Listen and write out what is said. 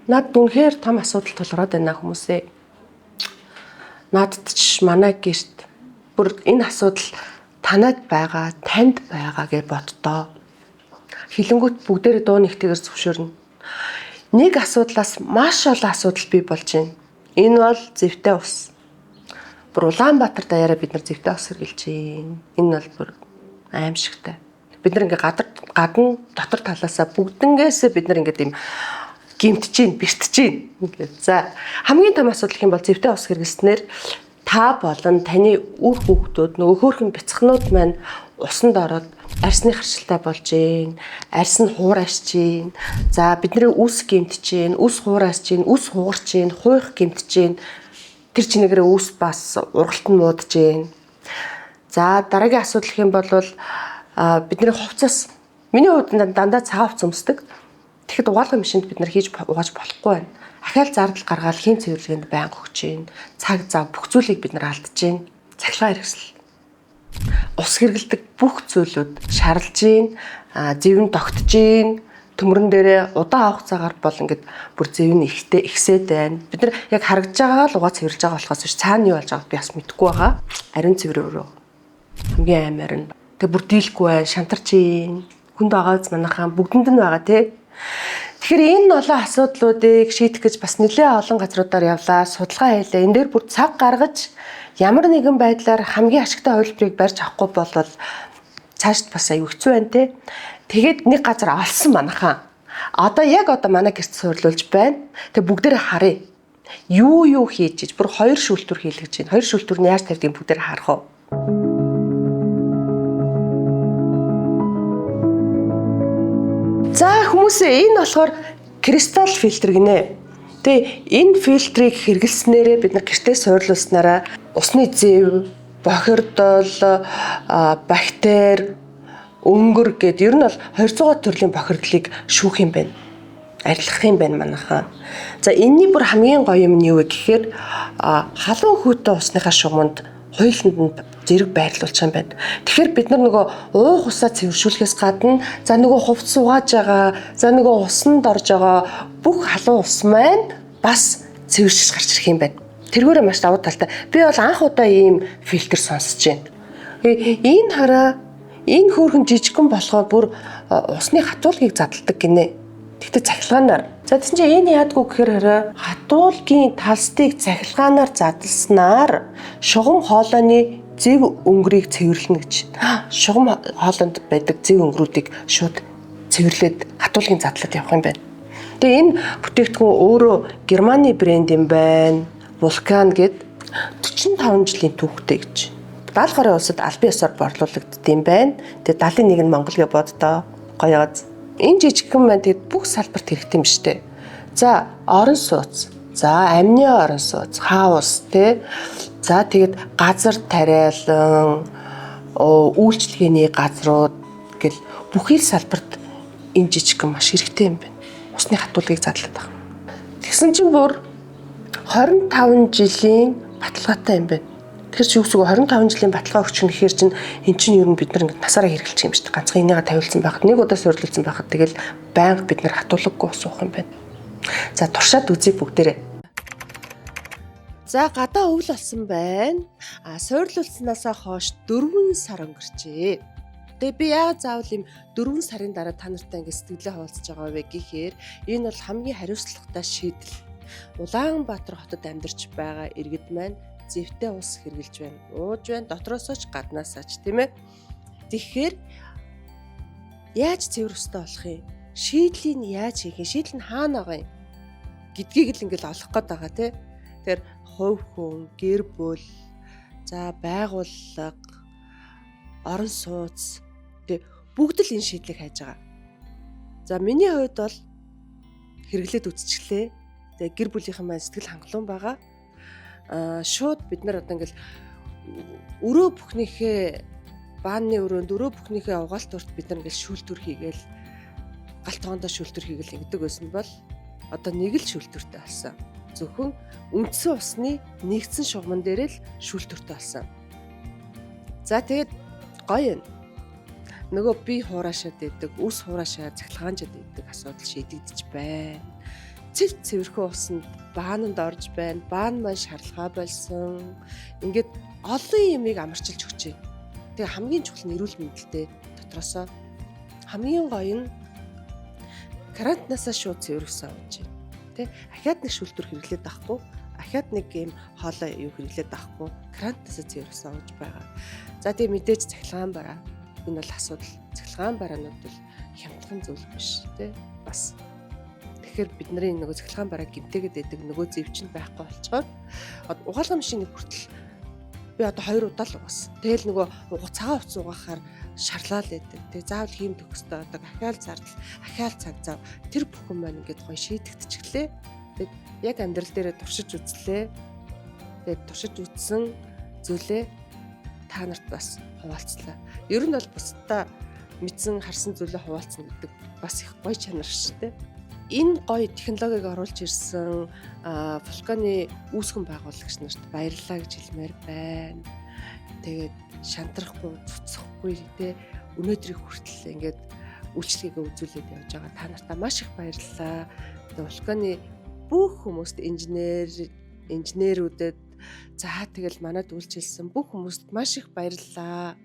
Над үнэхээр том асуудал тулгараад байна хүмүүсээ. Надад ч манай гэрт бүр энэ асуудал танад байгаа, танд байгаа гэж боддоо. Хилэнгүүт бүгдээрээ дуу нэгтэйгээр зөвшөөрнө. Нэг асуудлаас маш олон асуудал бий болж байна. Энэ бол зэвтэй ус. Бүр Улаанбаатар даяараа бид нар зэвтэй ус хэрглэж байна. Энэ бол бүр аимшигтай. Бид нар ингээ гадна дотор талаасаа бүгднгээс бид нар ингээ тийм гимтэж гин, бэртэж гин. За хамгийн том асуудал хэм бол зэвтэй ус хэрэглэснээр та болон таны үр хүүхдүүд нөгөө хөөрхөн бяцхнууд маань усанд ороод арсны харшилтай болж гин, арс нь хуурайж гин. За бидний үс гимтэж гин, үс хуурайж гин, үс хугарч гин, хуйх гимтэж гин. Тэр чинээгээр үс бас ургалт нь муудж гин. За дараагийн асуудал хэм бол бидний хувцас. Миний хувьд дандаа цагаан хувцас өмсдөг. Тэгэхэд угаалгын машинд бид нар хийж угааж болохгүй байна. Ахаал зардал гаргаад хийн цэвэрлэгэнд байнга өгч гин. Цаг зав бүх зүйлийг бид нар алдаж гин. Цахилгаан хэрэгсэл. Ус хэргэлдэг бүх зүйлүүд шарлж гин, зэв нь тогтж гин. Төмөрөн дээрээ удаан авах цагаар бол ингээд бүр зэв нь ихсээд байна. Бид нар яг харагдж байгаагаа л угаа цэвэрлж байгаа болохоос биш цаана юу болж байгааг би бас мэдэхгүй байгаа. Ариун цэврөөрөө хамгийн аймаар нь. Тэг бүр дийлэхгүй бай, шантарч гин. Хүнд байгаац манайхаа бүгдэнд нь байгаа тий. Тэгэхээр энэ олон асуудлуудыг шийдэх гэж бас нэлээд олон газруудаар явлаа, судалгаа хийлээ. Энэ дээр бүр цаг гаргаж ямар нэгэн байдлаар хамгийн ашигтай хувилбарыг барьж авахгүй бол цаашд бас аюу хэцүү байна те. Тэгээд нэг газар олсон манайхаа. Одоо манай гэрт суйрлуулж байна. Тэг бүгдээрээ харъя. Юу хийж иж бүр 2 шүүлтүр хийлгэж байна. 2 шүүлтүр нь яаж тавьдгийг бүгдээрээ харах уу? За хүмүүсээ энэ болохоор кристалл фильтр гинэ. Тэгээ энэ фильтрийг хэрэглэснээрээ бид нар гэртээ суйрлуулснараа усны зэв, бохирдол, бактери, өнгөр гэд ер нь бол 200 төрлийн бохирдлыг шүүх юм байна. Арилгах юм байна манайхаа. За энэний бүр хамгийн гоё юм нь юу вэ гэхээр халуун хүйтэй усныхаа шугамд хуйланд нь зэрэг байрлуулж байгаа юм байна. Тэгэхээр бид нар нөгөө уух усаа цэвэршүүлэхээс гадна за нөгөө хувцас угааж байгаа, за нөгөө усанд орж байгаа бүх халуун ус маань бас цэвэршиж гарч ирэх юм байна. Тэргээрээ маш давуу талтай. Би бол анх удаа ийм фильтр сонсож байна. Энэ хараа энэ хөөрхөн жижигхэн болохоор бүр усны хатуулгыг задалдаг гинэ. Тэгтээ цахилгаанаар. За тэгсэн чинь энэ яадгүй гэхээр хараа хатуулгын талстыг цахилгаанаар задалснаар шугам хоолойны зэв өнгөрийг цэвэрлэнэ гэж. Шугам хоолойнд байдаг зэв өнгөрүүдийг шууд цэвэрлээд хатуулгын задлаад явах юм байна. Тэгээ энэ бүтээгдэхүүн өөрөө Германы брэнд юм байна. Vulcan гэд 45 жилийн түүхтэй гэж. 70 гаруй улсад албан ёсоор борлуулагдсан юм байна. Тэгээ 71 нь Монгол гэж боддоо. Гоёоз. Энэ жижигхэн маань тэгээд бүх салбарт хэрэгтэй юм штэ. За орон сууц. За амны орон сууц, хаус тий. За тэгээд газар тариалан, үйлчлэгээний газрууд гэл бүхий л салбарт энэ жижигхэн маш хэрэгтэй юм байна. Усны хатуулгыг задлаад байгаа. Тэгсэн чинь бүр 25 жилийн баталгаатай юм байна. Тэгэхээр чи юу гэсэн 25 жилийн баталгаа өгч гэхээр чинь эн чинь ер нь бид нар ингэ насаараа хэрэглэж юм шүү дээ. Ганцхан энийгээ тавилсан байхад нэг удаа суйрлуулсан байхад тэгэл байнга бид нар хатуулаггүй ус уух юм байна. За туршаад үзье бүгдээрээ. За гадаа өвөл болсон байна. Суйрлуулснаасаа хойш 4 сар өнгөрчээ. Тэгээ би яагаад заавал юм 4 сарын дараа та нартай ингэ сэтгэлээ хуваалцаж байгаа вэ гэхээр энэ бол хамгийн хариуцлагатай шийдэл. Улаанбаатар хотод амьдарч байгаа иргэд маань зэвтэй ус хэрглэж байна. Ууж байна, дотроосоо ч гаднаасаа ч тийм ээ. Тэгэхээр яаж цэвэр устай болох юм? Шийдлийг нь яаж хийх юм? Шийдэл нь хаана байгаа юм? Гэдгийг л ингээл олох гээд байгаа тий. Тэгэхээр хувь хүн, гэр бүл, за байгууллага, орон сууц тий бүгд л энэ шийдлийг хайж байгаа. За миний хувьд бол хэрэглээд үзчихлээ. Тэгээ гэр бүлийнхэн маань сэтгэл хангалуун байгаа. Шууд бид нар одоо ингээл өрөө бүхнийхээ бааны өрөөнд өрөө бүхнийхээ угаалт урт бид нар ингээл шүүлтүр хийгээл галт тоогондоо шүүлтүр хийгээл ингэдэг байсан бол одоо нэг л шүүлтүртэй болсон. Зөвхөн үндсэн усны нэгдсэн шугамн дээр л шүүлтүртэй болсон. За тэгээд гоё юм. Нөгөө би хураашаад идэг, үс хураашаа цахилгаанчаад идэг асуудал шийдэгдэж байна. цэвэрхэн усанд баананд орж байна. Баан маань шарлгаа болсон. Ингээд олон юмыг амарчилж өгч байна. Тэгээ хамгийн чухал нь эрүүл мэндэлтэй дотроосоо хамгийн гоё нь карантинасаа шууд цэвэрхсэн авч байна. Тэ ахаад нэг шүлтүр хэрэглээд авахгүй, ахаад нэг юм хоолой юу хэрэглээд авахгүй, карантинасаа цэвэрхсэн авч байгаа. За тэгээ мэдээж цахилгаан бараа. Энэ бол асуудал. Цахилгаан бараанууд бол хямдхан зүйл биш тэ бас. Тэгэхээр бидний нөгөө цахилгаан бараа гинтэйгээд байдаг нөгөө зэвчэнд байхгүй болчоор угаалгын машиныг хүртэл би одоо 2 удаа л угаасан. Тэгэл нөгөө цагаан хувцас угаахаар шарлал байдаг. Тэгээ заавал хийм төгсдөө одоо ахаал зардал, ахаал цаг зав тэр бүхэн маань ингээд гоё шийдэгдчихлээ. Тэг яг амьдрал дээрээ туршиж үзлээ. Тэгээд туршиж үзсэн зүйлээ та нарт бас хуваалцлаа. Ер нь бол бусдаа мэдсэн харсан зүйлээ хуваалцсан гэдэг бас их гоё чанар шүү дээ. Энэ гоё технологиг оруулж ирсэн вулканы үүсгэн байгуулагч нарт баярлалаа гэж хэлмээр байна. Тэгээд шантрахгүй, цуцсахгүй те өнөөдрийг хүртэл ингээд үйлчлэгээ үзүүлээд явж байгаа та нартаа маш их баярлалаа. Тэгээд вулканы бүх хүмүүст инженерүүдэд за тэгэл манад үйлчилсэн бүх хүмүүст маш их баярлалаа.